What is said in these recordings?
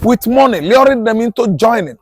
with money, luring them into joining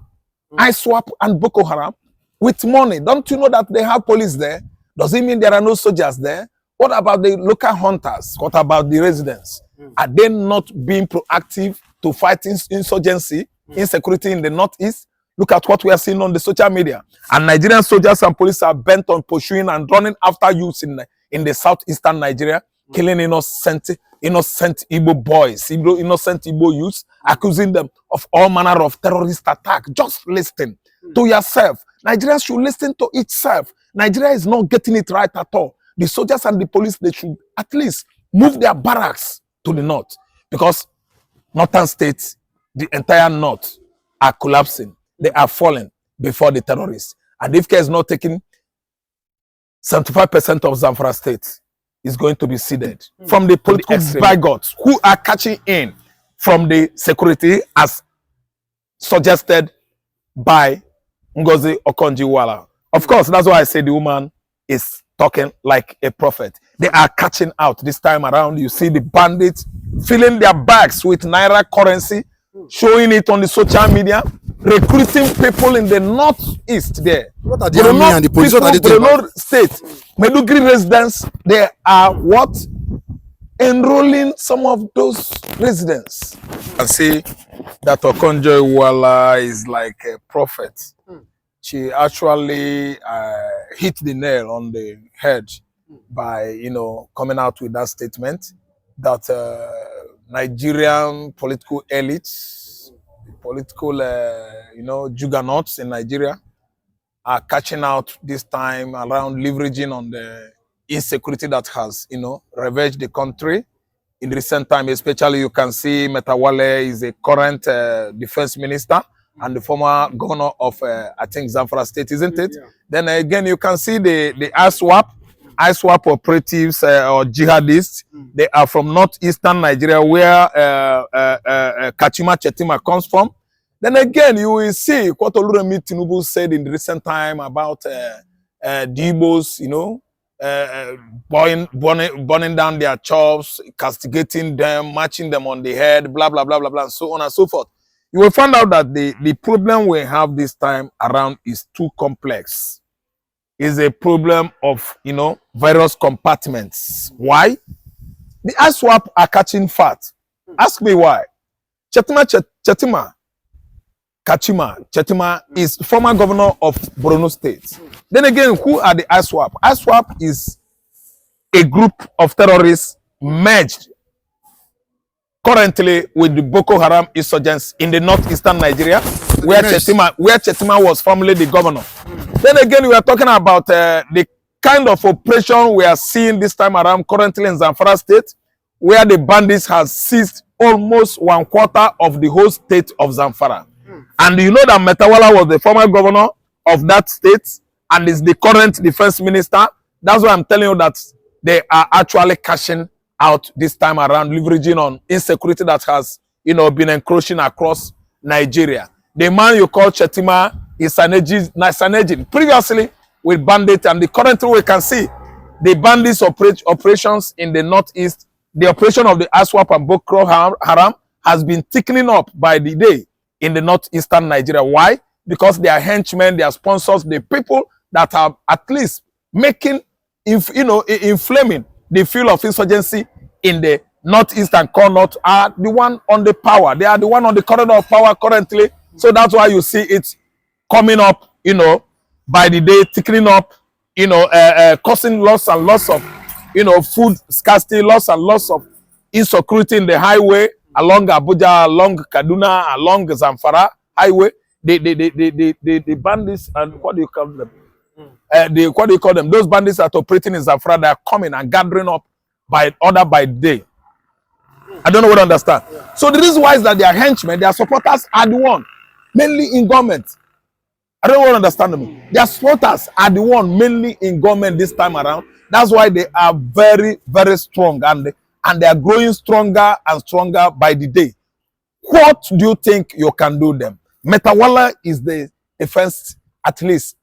ISWAP and Boko Haram with money. Don't you know that they have police there? Does it mean there are no soldiers there? What about the local hunters? What about the residents? Are they not being proactive to fight insurgency, insecurity in the northeast? Look at what we are seeing on the social media. And Nigerian soldiers and police are bent on pursuing and running after youths in the southeastern Nigeria, killing innocent Igbo boys, innocent Igbo youths, accusing them of all manner of terrorist attack. Just listen to yourself. Nigeria should listen to itself. Nigeria is not getting it right at all. The soldiers and the police, they should at least move their barracks to the north, because northern states, the entire north, are collapsing. They are falling before the terrorists. And if care is not taken, 75% of Zamfara state is going to be ceded from the political bigots who are catching in from the security, as suggested by Ngozi Okonjo-Iweala. Of course, that's why I say the woman is talking like a prophet. They are catching out this time around. You see the bandits filling their bags with Naira currency, showing it on the social media, recruiting people in the northeast there. What are the army and the police? What are they doing? Borno State, Meduguri residents, they are what? Enrolling some of those residents. I see that Okonjo-Iweala is like a prophet. She actually hit the nail on the head by, coming out with that statement that Nigerian political elites, political, juggernauts in Nigeria are catching out this time around, leveraging on the insecurity that has, ravaged the country in recent time. Especially, you can see Metawale is a current defense minister and the former governor of, I think, Zamfara State, isn't it? Yeah. Then again, you can see the ISWAP operatives or jihadists. They are from northeastern Nigeria, where Kachima Chetima comes from. Then again, you will see what Tinubu said in the recent time about the Igbos, burning down their shops, castigating them, matching them on the head, blah, blah, blah, blah, blah, and so on and so forth. You will find out that the problem we have this time around is too complex. It's a problem of, various compartments. Why? The ISWAP are catching fat. Ask me why. Kachima Chetima is former governor of Borno State. Then again, who are the ISWAP? ISWAP is a group of terrorists merged currently with the Boko Haram insurgents in the northeastern Nigeria, where Chetima was formerly the governor. Then again, we are talking about the kind of operation we are seeing this time around currently in Zamfara State, where the bandits have seized almost 1/4 of the whole state of Zamfara. And you know that Metawala was the former governor of that state and is the current defense minister. That's why I'm telling you that they are actually cashing out this time around, leveraging on insecurity that has, been encroaching across Nigeria. The man you call Chetima is an agent previously with bandits, and the currently we can see the bandits operations in the northeast. The operation of the ISWAP and Boko Haram has been thickening up by the day in the northeastern Nigeria. Why? Because they are henchmen, they are sponsors, the people that are at least making, inflaming the field of insurgency in the northeast and core north are the one on the power. They are the one on the corridor of power currently. So that's why you see it coming up, by the day, thickening up, causing loss and loss of, food scarcity, loss and loss of insecurity in the highway, along Abuja, along Kaduna, along Zamfara highway. The bandits, and what do you call them? What do you call them? Those bandits that are operating in Zamfara, they are coming and gathering up by order by day. I don't know what to understand. Yeah. So the reason why is that their henchmen, their supporters are the one, mainly in government. I don't want to understand me. Their supporters are the one mainly in government this time around. That's why they are very, very strong, and they are growing stronger and stronger by the day. What do you think you can do them? Metawala is the defense, at least,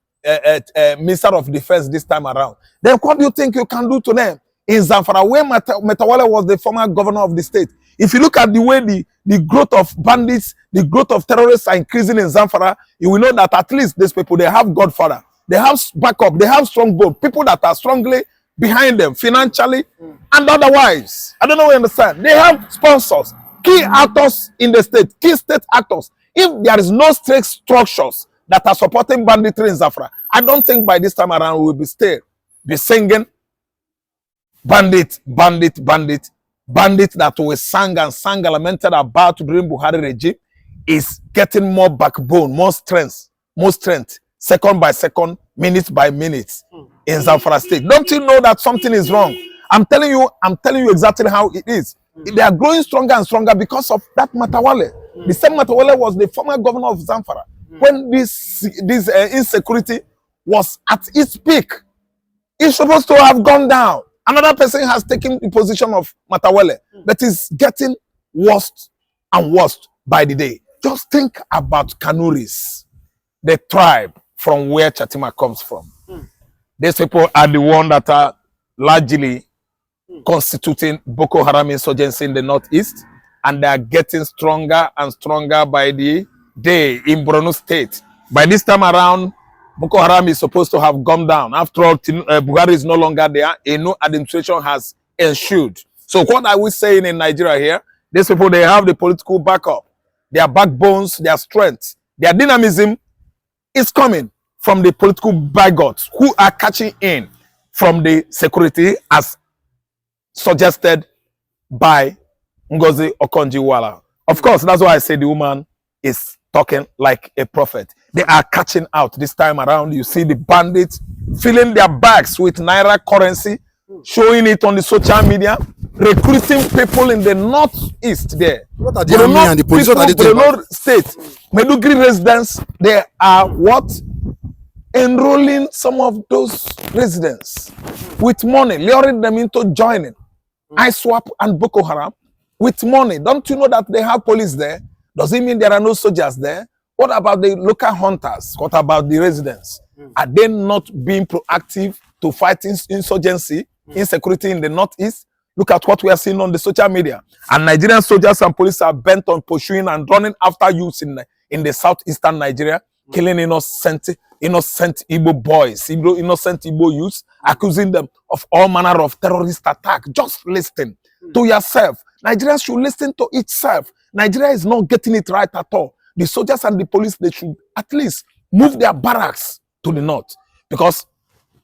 Minister of Defense this time around. Then what do you think you can do to them? In Zamfara, where Metawala was the former governor of the state, If you look at the way the growth of bandits, the growth of terrorists are increasing in Zamfara, you will know that at least these people, they have Godfather. They have backup. They have strong board. People that are strongly behind them, financially and otherwise. I don't know if you understand. They have sponsors, key actors in the state, key state actors. If there is no strict structures that are supporting banditry in Zamfara, I don't think by this time around we will be singing bandit, bandit, bandit. Bandit that we sang and lamented about during Buhari regime is getting more backbone, more strength, second by second, minute by minute in Zamfara state. Don't you know that something is wrong? I'm telling you exactly how it is. They are growing stronger and stronger because of that Matawale. The same Matawale was the former governor of Zamfara. When this insecurity was at its peak, it's supposed to have gone down. Another person has taken the position of Matawale, but it's getting worse and worse by the day. Just think about Kanuris, the tribe from where Chatima comes from. These people are the ones that are largely constituting Boko Haram insurgency in the northeast, and they are getting stronger and stronger by the day in Borno State. By this time around, Boko Haram is supposed to have gone down. After all, Buhari is no longer there. A new administration has ensued. So what are we saying in Nigeria here? These people, they have the political backup. Their backbones, their strength, their dynamism is coming from the political bigots who are catching in from the security as suggested by Ngozi Okonjo-Iweala. Of course, that's why I say the woman is talking like a prophet. They are catching out this time around. You see the bandits filling their bags with Naira currency, showing it on the social media, recruiting people in the northeast there. What are the army and the police? What are they doing? Borno State, Meduguri residents, they are what? Enrolling some of those residents with money, luring them into joining ISWAP and Boko Haram with money. Don't you know that they have police there? Does it mean there are no soldiers there? What about the local hunters? What about the residents? Are they not being proactive to fight insurgency, insecurity in the northeast? Look at what we are seeing on the social media. And Nigerian soldiers and police are bent on pursuing and running after youths in the southeastern Nigeria, killing innocent Igbo boys, innocent Igbo youths, accusing them of all manner of terrorist attack. Just listen to yourself. Nigeria should listen to itself. Nigeria is not getting it right at all. The soldiers and the police, they should at least move their barracks to the north, because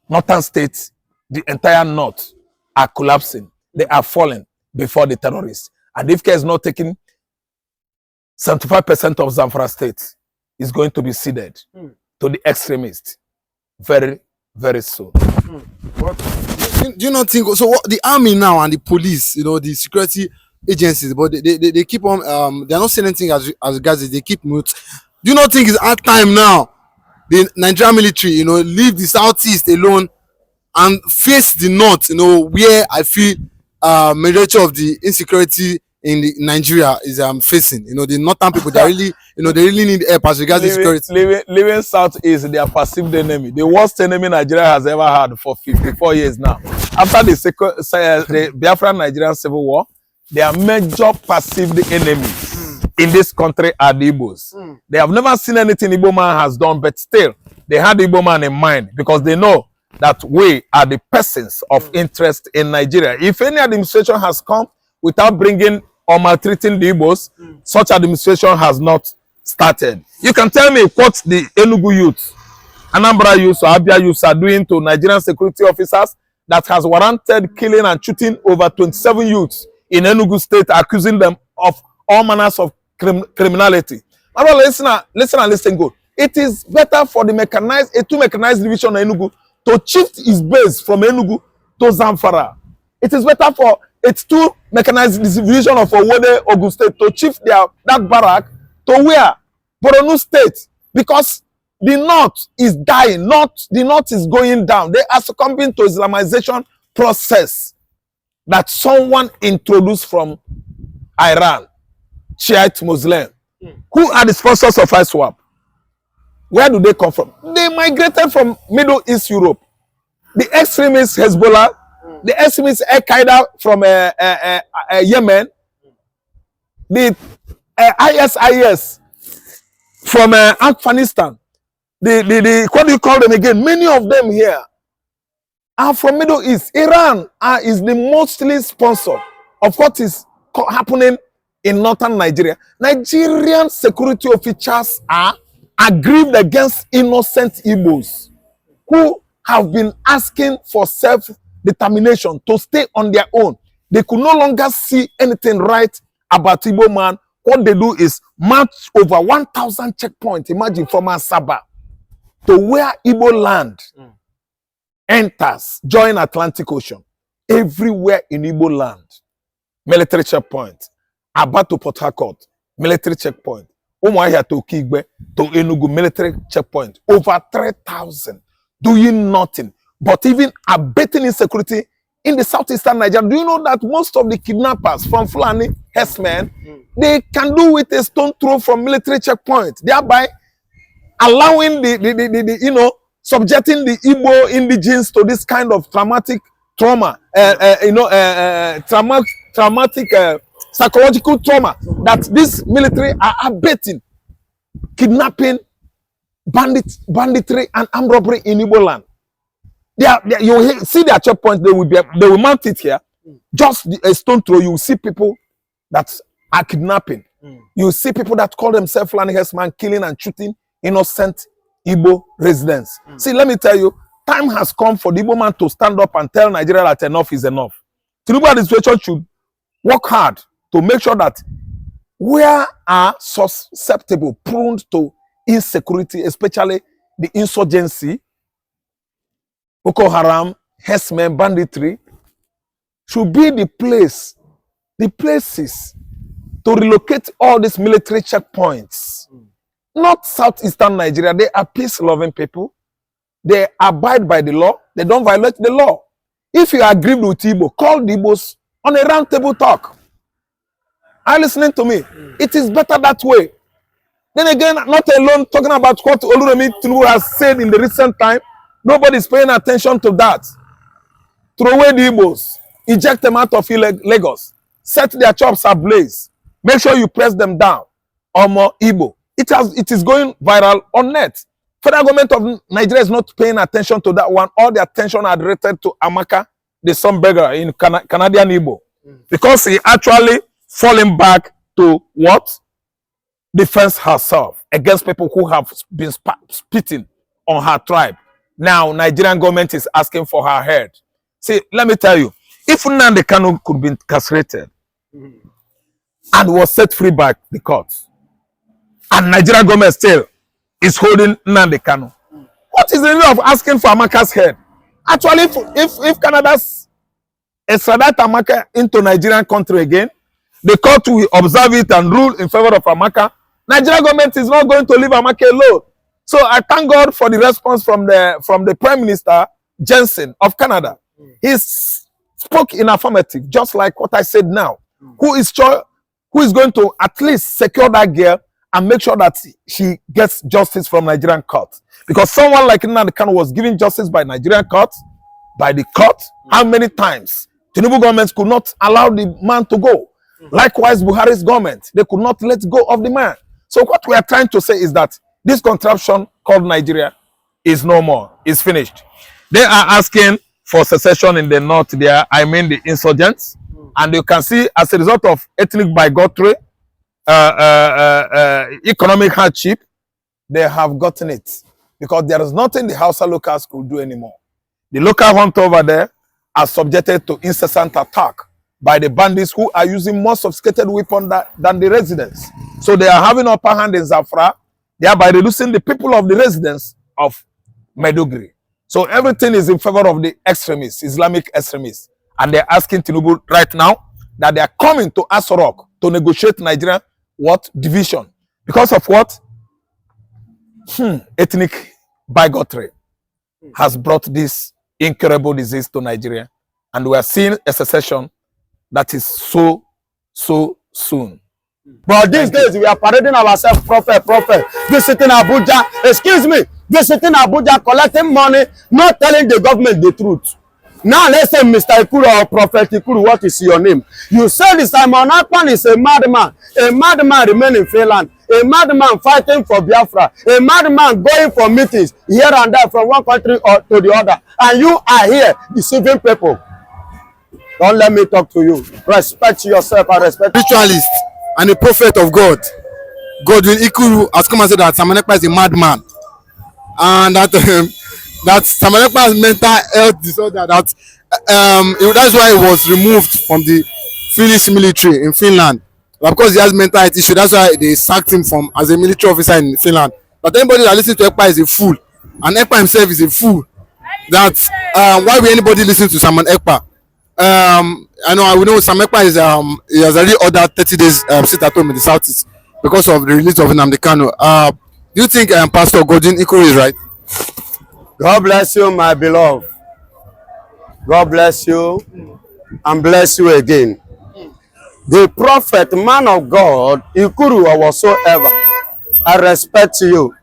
northern states, the entire north, are collapsing. They are falling before the terrorists. And if care is not taken, 75% of Zamfara state is going to be ceded to the extremists very, very soon. Do you not think so? What the army now and the police, the security agencies, but they keep on they're not saying anything as regards it. They keep mute. Do you not think it's our time now? The Nigerian military, leave the southeast alone and face the north, where I feel majority of the insecurity in Nigeria is facing. The northern people, they really need help as regards the security. Living south is their perceived enemy, the worst enemy Nigeria has ever had for 54 years now. After the Biafran Nigerian Civil War, their major perceived enemies in this country are the Igbos. They have never seen anything Igbo man has done, but still, they had the Igbo man in mind because they know that we are the persons of interest in Nigeria. If any administration has come without bringing or maltreating the Igbos, such administration has not started. You can tell me what the Enugu youth, Anambra youth or Abia youth are doing to Nigerian security officers that has warranted killing and shooting over 27 youths in Enugu state, accusing them of all manners of criminality. Now, listen good. It is better for the two mechanized division of Enugu to shift its base from Enugu to Zamfara. It is better for its two mechanized division of Owode, Ogun State to shift that barrack to where? Borno State. Because the north is dying. The north is going down. They are succumbing to Islamization process that someone introduced from Iran, Shiite Muslim. Who are the sponsors of ISWAP? Where do they come from? They migrated from Middle East Europe. The extremists Hezbollah, the extremists Al-Qaeda from Yemen, the ISIS from Afghanistan, the what do you call them again? Many of them here are from Middle East. Iran is the mostly sponsor of what is happening in northern Nigeria. Nigerian security officials are aggrieved against innocent Igbos who have been asking for self-determination to stay on their own. They could no longer see anything right about Igbo man. What they do is march over 1,000 checkpoints. Imagine from Asaba to where Igbo land enters, join Atlantic Ocean. Everywhere in Igbo land, military checkpoint. Aba to Port Harcourt, military checkpoint. Umuahia to Kigbe, to Enugu, military checkpoint. Over 3,000 doing nothing. But even abating insecurity in the southeastern Nigeria. Do you know that most of the kidnappers from Fulani herdsmen, they can do with a stone throw from military checkpoint, thereby allowing subjecting the Igbo indigenes to this kind of traumatic trauma, traumatic psychological trauma that this military are abating, kidnapping, banditry, and armed robbery in Igbo land. You see their checkpoints. They will mount it here. Just a stone throw, you will see people that are kidnapping. You will see people that call themselves Fulani herdsmen, killing and shooting innocent Igbo residents. See, let me tell you, time has come for the Igbo man to stand up and tell Nigeria that enough is enough. Tinubu administration should work hard to make sure that we are susceptible, prone to insecurity, especially the insurgency, Boko Haram, herdsmen, banditry, should be the places to relocate all these military checkpoints. Not southeastern Nigeria. They are peace-loving people. They abide by the law. They don't violate the law. If you agree with Igbo, call the Igbos on a round table talk. Are you listening to me? It is better that way. Then again, not alone talking about what Oluremi Tinubu has said in the recent time. Nobody is paying attention to that. Throw away the Igbos. Eject them out of Lagos. Set their chops ablaze. Make sure you press them down. Omo Igbo. It is going viral on net. Federal government of Nigeria is not paying attention to that one. All the attention are directed to Amaka, the son beggar in Canadian Igbo. Because he actually falling back to what? Defense herself against people who have been spitting on her tribe. Now, Nigerian government is asking for her head. See, let me tell you, if nnamdikanu could be incarcerated and was set free by the courts, and Nigerian government still is holding nnamdikanu, what is the need of asking for Amaka's head? Actually, if Canada's extradite Amaka into Nigerian country again, the court will observe it and rule in favor of Amaka. Nigerian government is not going to leave Amaka alone. So I thank God for the response from the Prime Minister Jensen of Canada. He spoke in affirmative, just like what I said now. Who is going to at least secure that girl and make sure that she gets justice from Nigerian court? Because someone like nnamdikanu was given justice by Nigerian court, by the court. How many times? Tinubu government could not allow the man to go. Likewise, Buhari's government, they could not let go of the man. So what we are trying to say is that this contraption called Nigeria is no more. It's finished. They are asking for secession in the north there. I mean the insurgents. And you can see as a result of ethnic bigotry, economic hardship, they have gotten it. Because there is nothing the Hausa locals could do anymore. The local hunt over there are subjected to incessant attack by the bandits who are using more sophisticated weapons than the residents. So they are having upper hand in Zafra, thereby reducing the people of the residents of Maiduguri. So everything is in favor of the extremists, Islamic extremists. And they're asking Tinubu right now that they are coming to Asorok to negotiate Nigeria division. Because of what? Ethnic bigotry has brought this incurable disease to Nigeria. And we are seeing a secession that is so soon. But these days we are parading ourselves prophet, visiting Abuja, collecting money, not telling the government the truth. Now let's say Mr. Ikuru or Prophet Ikuru, what is your name? You said Simon Akpan is a madman. A madman remain in Finland. A madman fighting for Biafra. A madman going for meetings here and there from one country or to the other. And you are here deceiving people. Don't let me talk to you. Respect yourself and respect. Spiritualist and a prophet of God, Godwin Ikuru, has come and said that Simon Ekpa is a madman, and that that Simon Ekpa has mental health disorder. That's why he was removed from the Finnish military in Finland. Because he has mental health issue, that's why they sacked him from as a military officer in Finland. But anybody that listens to Ekpa is a fool, and Ekpa himself is a fool. That why will anybody listen to Simon Ekpa? I know Sam Ekpa is he has already ordered 30 days sit at home in the southeast because of the release of nnamdikanu. Do you think Pastor Godwin Ikuru is right? God bless you, my beloved. God bless you and bless you again. The prophet, man of God, Ikuru or whatsoever, I respect you,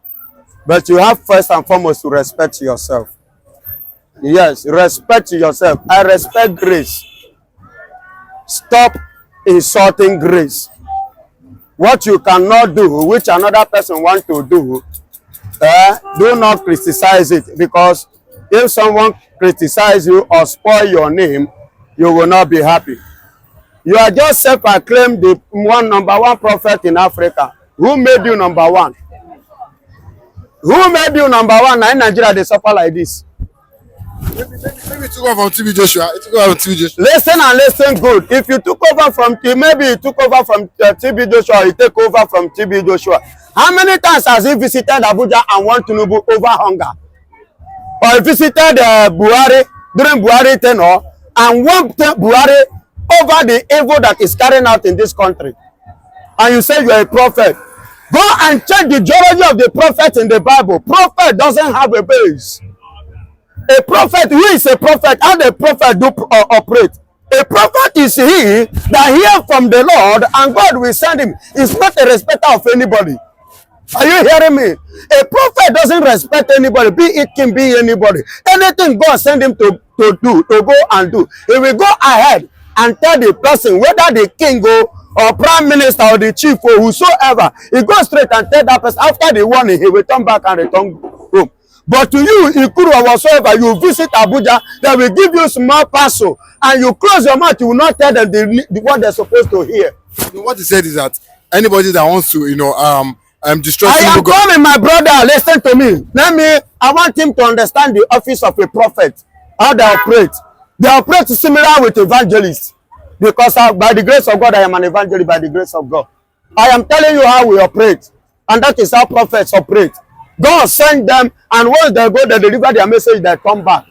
but you have first and foremost to respect yourself. Yes, respect yourself. I respect grace. Stop insulting grace. What you cannot do, which another person wants to do, do not criticize it, because if someone criticizes you or spoil your name, you will not be happy. You are just self-acclaimed the number one prophet in Africa. Who made you number one? Who made you number one? Now in Nigeria, they suffer like this. Maybe it took over from TB Joshua. Listen and listen good. If you took over from maybe you took over from TB Joshua, you take over from TB Joshua. How many times has he visited Abuja and won Tinubu over hunger? Or he visited Buhari during Buhari tenure and won Buhari over the evil that is carrying out in this country? And you say you are a prophet. Go and check the genealogy of the prophet in the Bible. Prophet doesn't have a base. A prophet, who is a prophet? How the prophet do operate? A prophet is he that hear from the Lord and God will send him. He's not a respecter of anybody. Are you hearing me? A prophet doesn't respect anybody, be it king, be anybody. Anything God send him to go and do. He will go ahead and tell the person, whether the king go or prime minister or the chief or whosoever, he goes straight and tell that person. After the warning, he will turn back and return home. But to you, Ikuru or whatsoever, you visit Abuja, they will give you small parcel, and you close your mouth, you will not tell them what they're supposed to hear. What he said is that anybody that wants to, destroy. I am coming, my brother. Listen to me. I want him to understand the office of a prophet, how they operate. They operate similar with evangelists, because by the grace of God, I am an evangelist by the grace of God. I am telling you how we operate, and that is how prophets operate. God send them, and once they go, they deliver their message, they come back.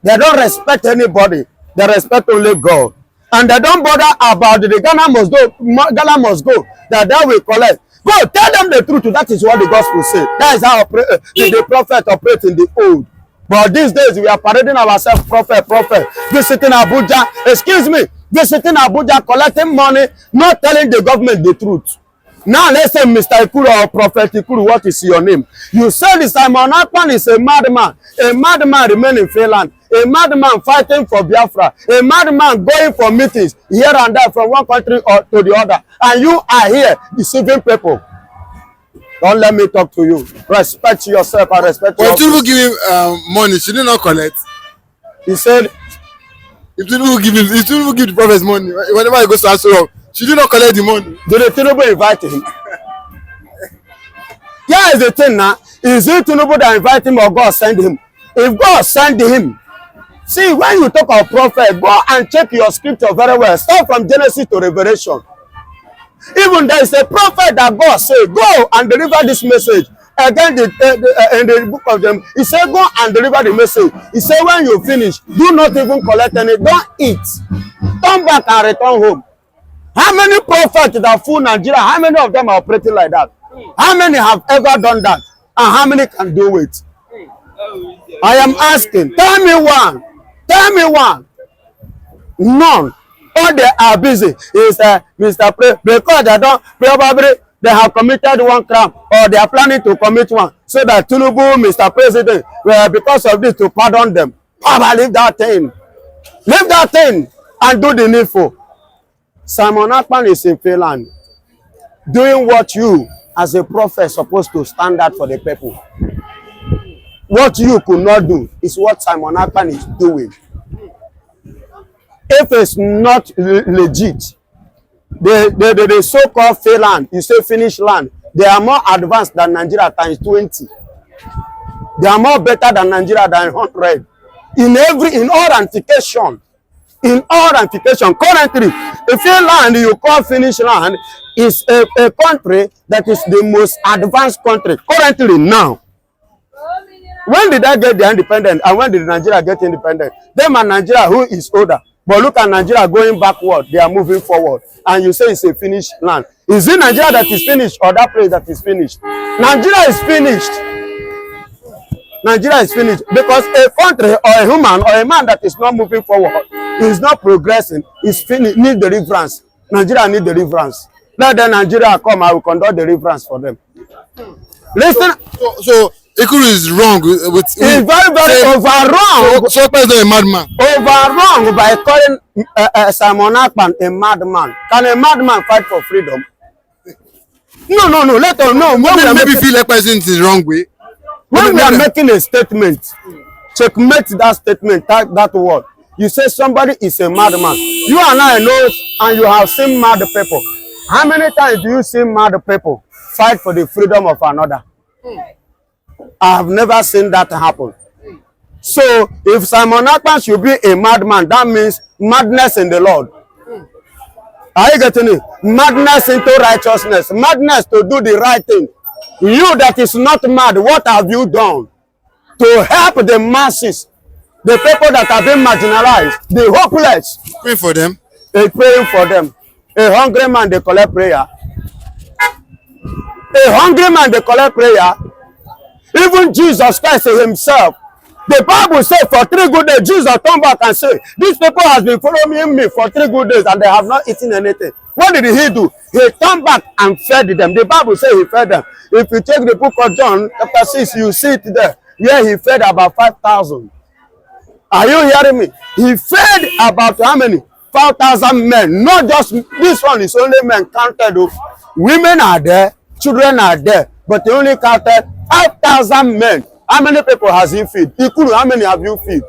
They don't respect anybody. They respect only God. And they don't bother about the Ghana must go. Ghana must go. That they will collect. Go, tell them the truth. That is what the gospel says. That is how the prophet operates in the old. But these days, we are parading ourselves, prophet, visiting Abuja. Excuse me. Visiting Abuja, collecting money, not telling the government the truth. Now let's say Mr. Ikuru or Prophet Ikuru, what is your name? You said Simon Akpan is a madman. A madman remain in Finland. A madman fighting for Biafra. A madman going for meetings here and there from one country or to the other. And you are here deceiving people. Don't let me talk to you. Respect yourself and respect yourself. When Tinubu give him money, should he not collect? He said, if Tinubu give the prophet money, whenever he goes to Asura, should you not collect the money? Did the Tinubu invite him? Here is the thing now. Is it Tinubu that invite him or God send him? If God send him, see, when you talk of prophet, go and check your scripture very well. Start from Genesis to Revelation. Even there is a prophet that God said, go and deliver this message. Again, in the book of them, he said, go and deliver the message. He said, when you finish, do not even collect any, don't eat. Turn back and return home. How many prophets that fool Nigeria? How many of them are operating like that? How many have ever done that? And how many can do it? I am asking. Tell me one. Tell me one. None. All they are busy is Mr. Because they don't probably they have committed one crime or they are planning to commit one, so that Tinubu, Mr. President, because of this, to pardon them. I believe that thing. Leave that thing and do the needful. Simon Akpan is in Finland doing what you as a prophet supposed to stand out for the people. What you could not do is what Simon Akpan is doing. If it's not legit, the so-called Finland, you say Finnish land, they are more advanced than Nigeria times 20. They are more better than Nigeria than 100. In all ramification. In all ramification. Currently, the Finland you call Finnish land is a country that is the most advanced country. Currently now. When did I get the independent and when did Nigeria get independent? Them and Nigeria who is older. But look at Nigeria going backward. They are moving forward. And you say it's a finished land. Is it Nigeria that is finished or that place that is finished? Nigeria is finished. Nigeria is finished because a country or a human or a man that is not moving forward, is not progressing, is finished, need deliverance. Nigeria need deliverance. Let the Nigeria come, I will conduct deliverance for them. Listen. So Ekuru is wrong with He's very, very over wrong. So Ekpa is not a madman. Over wrong by calling Simon Akpan a madman. Can a madman fight for freedom? No. Let us know. Maybe feel Ekpa is in the wrong way. When we are making a statement, checkmate that statement, that word. You say somebody is a madman. You and I know, and you have seen mad people. How many times do you see mad people fight for the freedom of another? I have never seen that happen. So, if Simon Akpan should be a madman, that means madness in the Lord. Are you getting it? Madness into righteousness. Madness to do the right thing. You that is not mad, what have you done to help the masses, the people that have been marginalized, the hopeless? Pray for them. Praying for them. A hungry man, they collect prayer. A hungry man, they collect prayer. Even Jesus Christ himself, the Bible says for 3 good days, Jesus turned back and said, these people have been following me for 3 good days and they have not eaten anything. What did he do? He turned back and fed them. The Bible says he fed them. If you take the book of John, chapter 6, you see it there, where he fed about 5,000. Are you hearing me? He fed about how many? 5,000 men. Not just, this one is only men counted. Women are there, children are there, but he only counted 5,000 men. How many people has he feed? Ikuru, how many have you feed?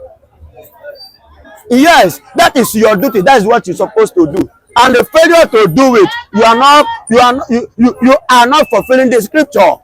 Yes, that is your duty. That is what you're supposed to do. And the failure to do it, you are not fulfilling the scripture.